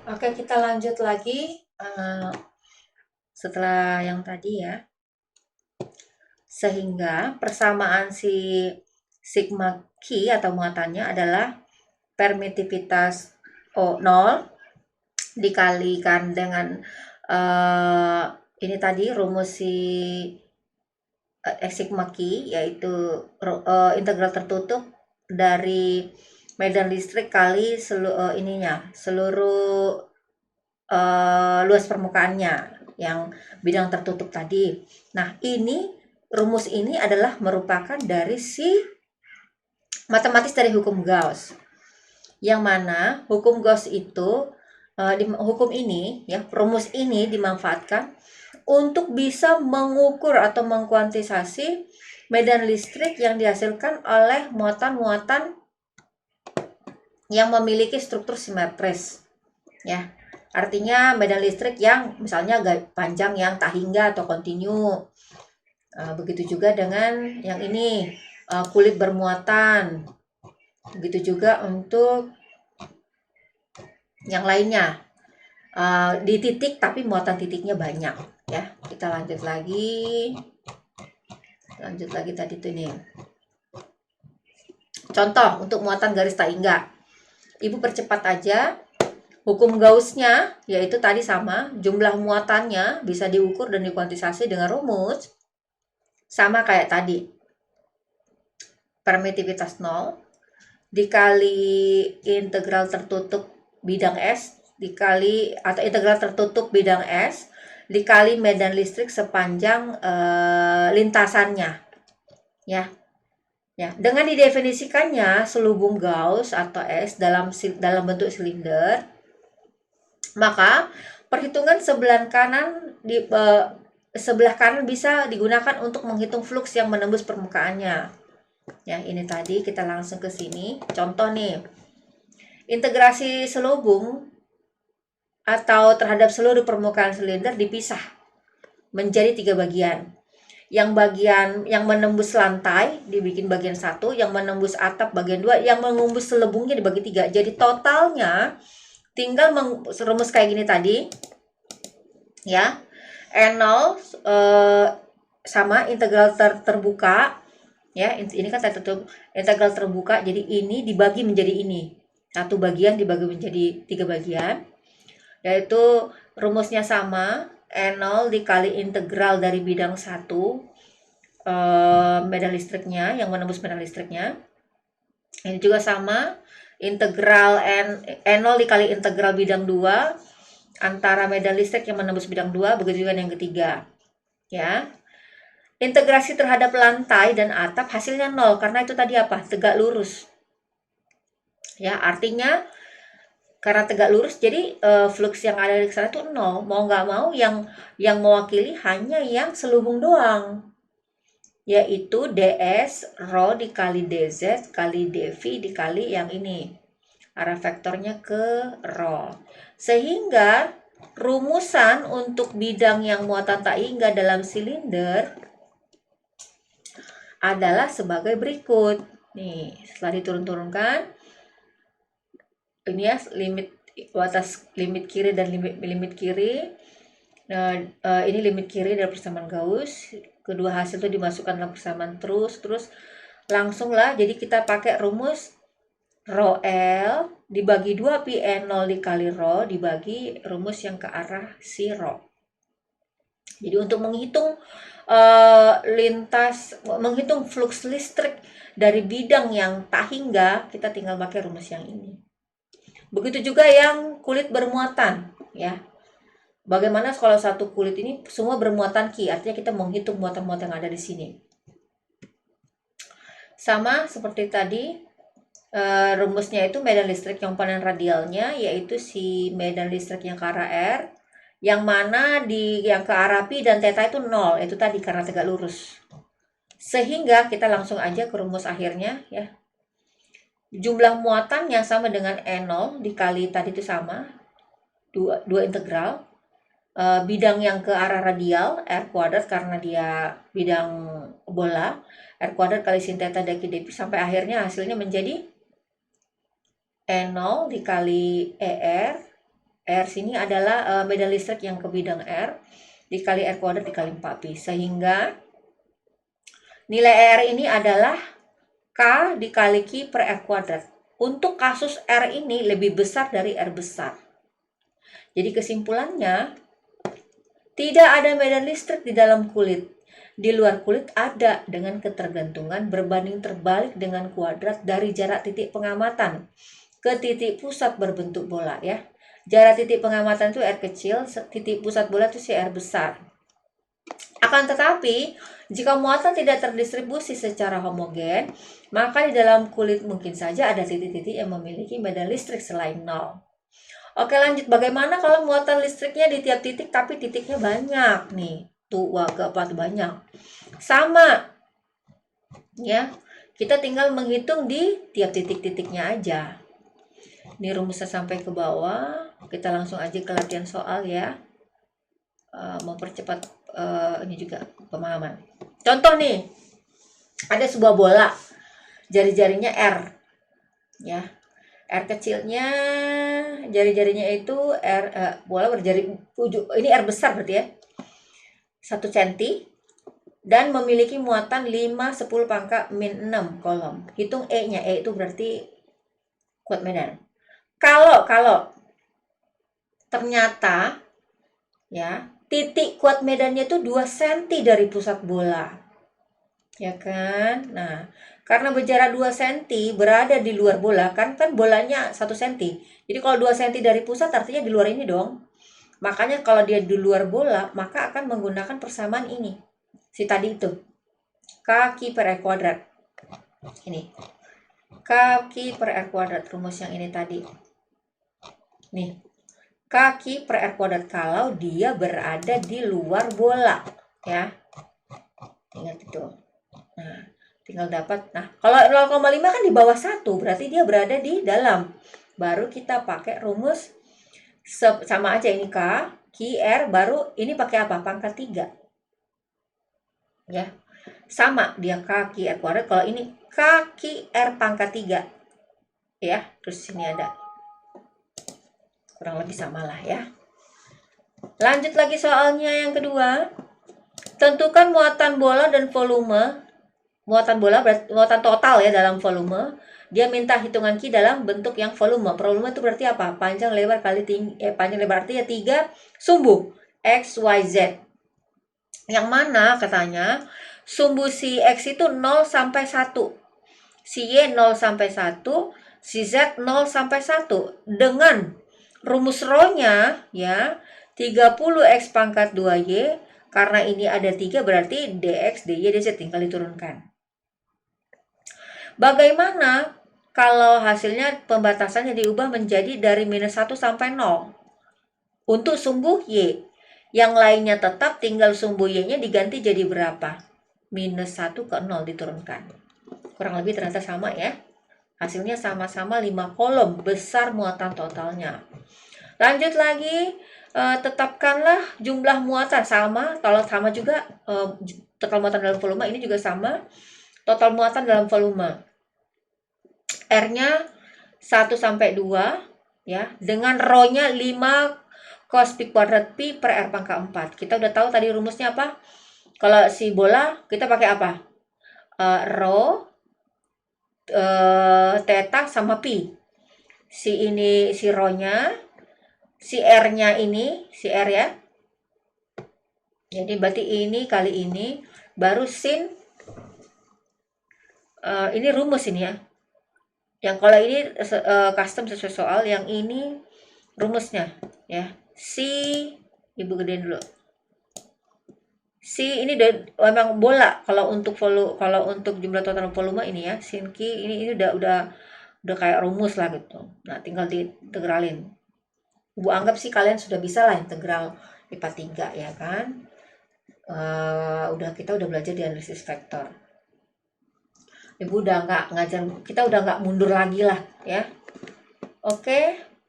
Oke, kita lanjut lagi setelah yang tadi ya. Sehingga persamaan si sigma Q atau muatannya adalah permitivitas O0 dikalikan dengan eh, ini tadi rumus si sigma Q, yaitu integral tertutup dari medan listrik kali seluruh luas permukaannya yang bidang tertutup tadi. Nah, rumus ini adalah merupakan dari si matematis dari hukum Gauss. Yang mana hukum Gauss itu hukum ini ya, rumus ini dimanfaatkan untuk bisa mengukur atau mengkuantisasi medan listrik yang dihasilkan oleh muatan-muatan yang memiliki struktur simetris ya. Artinya medan listrik yang misalnya panjang yang tak hingga atau kontinu. Begitu juga dengan yang ini kulit bermuatan. Begitu juga untuk yang lainnya. Di titik tapi muatan titiknya banyak ya. Kita lanjut lagi. Lanjut lagi tadi tuh nih. Contoh untuk muatan garis tak hingga. Ibu percepat aja. Hukum Gauss-nya yaitu tadi sama, jumlah muatannya bisa diukur dan dikuantisasi dengan rumus sama kayak tadi. Permitivitas 0 dikali integral tertutup bidang S dikali atau integral tertutup bidang S dikali medan listrik sepanjang lintasannya. Ya. Ya, dengan didefinisikannya selubung Gauss atau S dalam bentuk silinder, maka perhitungan sebelah kanan bisa digunakan untuk menghitung fluks yang menembus permukaannya. Ya, ini tadi kita langsung ke sini. Contoh nih. Integrasi selubung atau terhadap seluruh permukaan silinder dipisah menjadi 3 bagian. Yang bagian yang menembus lantai dibikin bagian 1, yang menembus atap bagian 2, yang menembus selubungnya dibagi 3. Jadi totalnya tinggal rumus kayak gini tadi ya. N0 sama integral terbuka ya, ini kan tertutup integral terbuka, jadi ini dibagi menjadi ini. Satu bagian dibagi menjadi 3 bagian. Yaitu rumusnya sama, N0 dikali integral dari bidang 1 medan listriknya, yang menembus medan listriknya. Ini juga sama, integral N0 dikali integral bidang 2 antara medan listrik yang menembus bidang 2, begitu juga yang ketiga. Ya. Integrasi terhadap lantai dan atap hasilnya 0 karena itu tadi apa? Tegak lurus. Ya, artinya karena tegak lurus jadi flux yang ada di sana itu 0. Mau nggak mau yang mewakili hanya yang selubung doang. Yaitu ds rho dikali dz kali dv dikali yang ini. Arah vektornya ke rho. Sehingga rumusan untuk bidang yang muatan tak hingga dalam silinder adalah sebagai berikut. Nih, setelah diturun-turunkan, ini ya limit batas limit kiri dan limit kiri. Nah, ini limit kiri dari persamaan Gauss. Kedua hasil itu dimasukkan dalam persamaan terus langsunglah. Jadi kita pakai rumus rho L dibagi 2 pi N0 dikali rho dibagi rumus yang ke arah si rho. Jadi untuk menghitung menghitung flux listrik dari bidang yang tak hingga, kita tinggal pakai rumus yang ini. Begitu juga yang kulit bermuatan, ya. Bagaimana kalau satu kulit ini semua bermuatan Q, artinya kita menghitung muatan-muatan yang ada di sini. Sama seperti tadi, rumusnya itu medan listrik yang komponen radialnya, yaitu si medan listrik yang ke arah R, yang mana yang ke arah pi dan theta itu 0, itu tadi karena tegak lurus. Sehingga kita langsung aja ke rumus akhirnya ya. Jumlah muatan yang sama dengan N0 dikali tadi itu sama, dua integral. Bidang yang ke arah radial, R kuadrat karena dia bidang bola, R kuadrat kali sin theta dikali dp, sampai akhirnya hasilnya menjadi N0 dikali ER R sini adalah medan listrik yang ke bidang R dikali R kuadrat dikali 4Pi. Sehingga nilai R ini adalah K dikali Q per R kuadrat. Untuk kasus R ini lebih besar dari R besar. Jadi kesimpulannya, tidak ada medan listrik di dalam kulit. Di luar kulit ada dengan ketergantungan berbanding terbalik dengan kuadrat dari jarak titik pengamatan ke titik pusat berbentuk bola ya. Jarak titik pengamatan itu R kecil, titik pusat bola itu si R besar. Akan tetapi, jika muatan tidak terdistribusi secara homogen, maka di dalam kulit mungkin saja ada titik-titik yang memiliki medan listrik selain nol. Oke, lanjut. Bagaimana kalau muatan listriknya di tiap titik tapi titiknya banyak nih? Tuh, apa banyak. Sama. Ya. Kita tinggal menghitung di tiap titik-titiknya aja. Ini rumusnya sampai ke bawah. Kita langsung aja ke latihan soal ya. Mempercepat ini juga pemahaman. Contoh nih. Ada sebuah bola. Jari-jarinya R. Ya. R kecilnya, jari-jarinya itu bola berjari ujung, ini R besar berarti ya, 1 cm, dan memiliki muatan 5, 10 pangkat min 6 kolom. Hitung E-nya, E itu berarti kuat medan. Kalau ternyata ya, titik kuat medannya itu 2 cm dari pusat bola. Ya kan? Nah, karena berjarak 2 cm berada di luar bola, kan bolanya 1 cm. Jadi kalau 2 cm dari pusat artinya di luar ini dong. Makanya kalau dia di luar bola, maka akan menggunakan persamaan ini. Si tadi itu. K/Q per R kuadrat. Ini. K/Q per R kuadrat. Rumus yang ini tadi. Nih. K/Q per R kuadrat kalau dia berada di luar bola. Ya. Ingat itu. Nah, tinggal dapat. Nah, kalau 0,5 kan di bawah 1, berarti dia berada di dalam. Baru kita pakai rumus sama aja ini K, Q, R, baru ini pakai apa? Pangkat 3. Ya. Sama dia K, Q, R kuadrat. Kalau ini K, Q, R pangkat 3. Ya, terus sini ada. Kurang lebih sama lah ya. Lanjut lagi soalnya yang kedua. Tentukan muatan bola dan volume. Muatan bola berarti muatan total ya dalam volume. Dia minta hitungan Q dalam bentuk yang volume. Volume itu berarti apa? Panjang lebar kali tinggi, panjang lebar artinya 3 sumbu X, Y, Z. Yang mana katanya sumbu si X itu 0 sampai 1. Si Y 0 sampai 1, si Z 0 sampai 1. Dengan rumus rho-nya ya 30X pangkat 2Y. Karena ini ada 3 berarti DX, DY, DZ tinggal diturunkan. Bagaimana kalau hasilnya pembatasannya diubah menjadi dari minus 1 sampai 0? Untuk sumbu Y. Yang lainnya tetap, tinggal sumbu Y-nya diganti jadi berapa? Minus 1 ke 0 diturunkan. Kurang lebih ternyata sama ya. Hasilnya sama-sama 5 kolom. Besar muatan totalnya. Lanjut lagi. Tetapkanlah jumlah muatan. Sama. Kalau sama juga. Total muatan dalam volume ini juga sama. Total muatan dalam volume. R-nya 1 sampai 2 ya, dengan rho-nya 5 cos pi kuadrat pi per R pangkat 4. Kita udah tahu tadi rumusnya apa? Kalau si bola kita pakai apa? Rho theta sama pi. Si ini si rho-nya, si R-nya ini, si R ya. Jadi berarti ini kali ini baru sin ini rumus ini ya. Yang kalau ini custom sesuai soal, yang ini rumusnya ya. Si ibu gedein dulu. Si ini memang bola kalau untuk jumlah total volume ini ya. Sin Q ini udah kayak rumus lah gitu. Nah, tinggal diintegralin. Ibu anggap sih kalian sudah bisa lah integral IPA 3 ya kan. Kita udah belajar di analisis vektor. Ibu udah nggak ngajar, kita udah nggak mundur lagi lah ya. Oke.